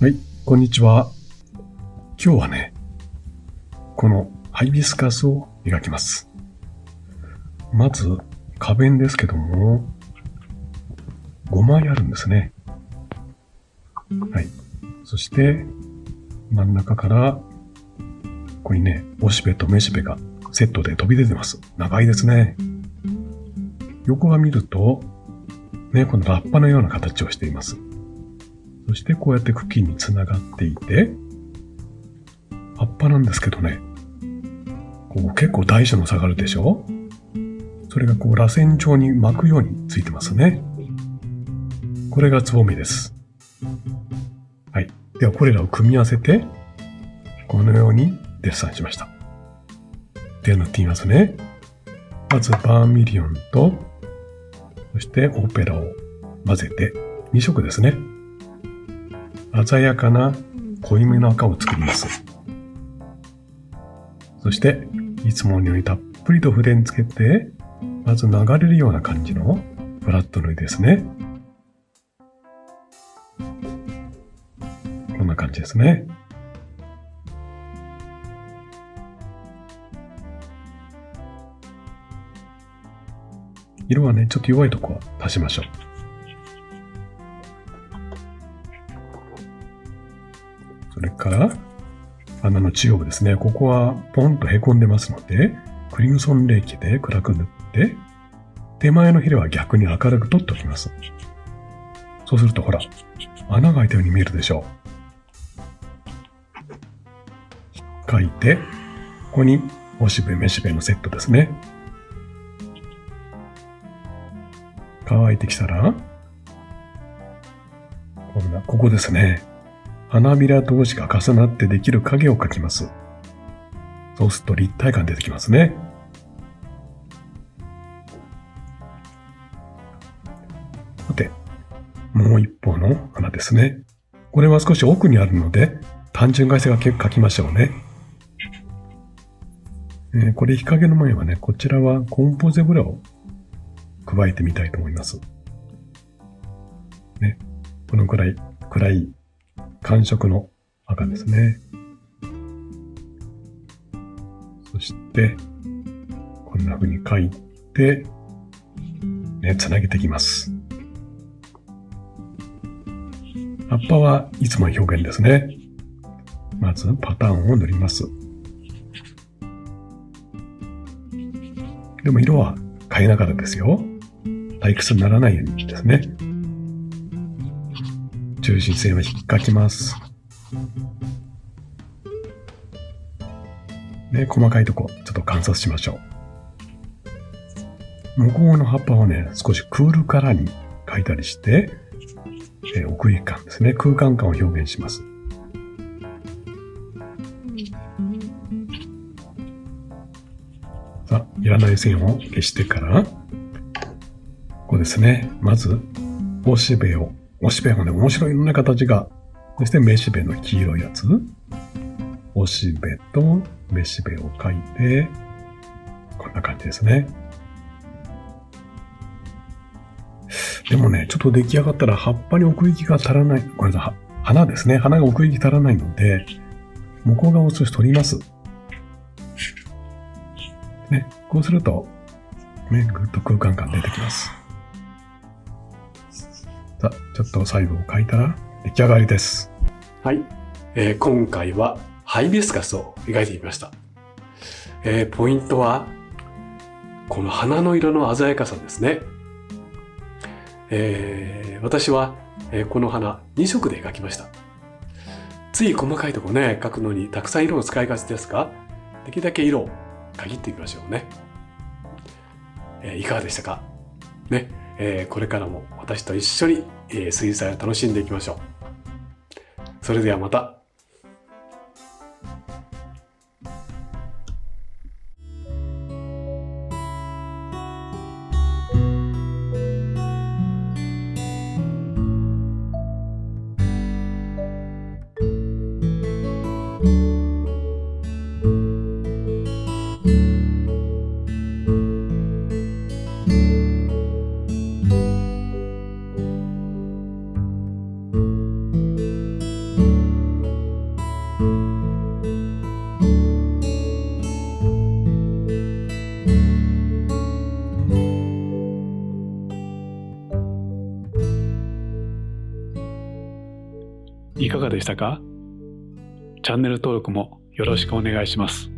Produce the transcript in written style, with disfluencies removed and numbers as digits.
はい、こんにちは。今日はね、このハイビスカスを描きます。まず、花弁ですけども、5枚あるんですね。はい。そして、真ん中から、ここにね、おしべとめしべがセットで飛び出てます。長いですね。横を見ると、ね、このラッパのような形をしています。そしてこうやって茎につながっていて、葉っぱなんですけどね、こう結構大小の差があるでしょ？それがこう螺旋状に巻くようについてますね。これがつぼみです。はい。ではこれらを組み合わせて、このようにデッサンしました。で、塗ってみますね。まずバーミリオンと、そしてオペラを混ぜて2色ですね。鮮やかな濃いめの赤を作ります。そして、いつものようにたっぷりと筆につけて、まず流れるような感じのフラット塗りですね。こんな感じですね。色はね、ちょっと弱いとこは足しましょう。それから、穴の中央部ですね。ここはポンと凹んでますので、クリムソン冷気で暗く塗って、手前のヒレは逆に明るく取っておきます。そうするとほら、穴が開いたように見えるでしょう。書いて、ここにおしべめしべのセットですね。乾いてきたら、ここですね。花びら同士が重なってできる影を描きます。そうすると立体感出てきますね。さて、もう一方の花ですね。これは少し奥にあるので、単純外線が描きましょうね。これ日陰の前はね、こちらはコンポゼブラを加えてみたいと思います。ね、このくらい暗い寒色の赤ですね。そして、こんな風に描いて、ね、つなげていきます。葉っぱはいつもの表現ですね。まずパターンを塗ります。でも色は変えながらですよ。退屈にならないようにですね。中心線は引っかきます。ね、細かいとこちょっと観察しましょう。向こうの葉っぱをね、少しクールカラーに描いたりして、奥行き感ですね。空間感を表現します。さあ、いらない線を消してから、ここですね。まず、おしべもね、面白いような形が、そしてめしべの黄色いやつ、おしべとめしべを描いて、こんな感じですね。でもね、ちょっと出来上がったら葉っぱに奥行きが足らない。これだ、花ですね。花が奥行き足らないので、向こう側を少し取ります。ね、こうすると、ね、ぐっと空間感出てきます。さあ、ちょっと最後を描いたら出来上がりです。はい。今回はハイビスカスを描いてみました。ポイントは、この花の色の鮮やかさですね。私は、この花2色で描きました。つい細かいとこね、描くのにたくさん色を使いがちですが、できるだけ色を限ってみましょうね。いかがでしたかね。これからも私と一緒に、水彩を楽しんでいきましょう。それではまた。いかがでしたか？チャンネル登録もよろしくお願いします。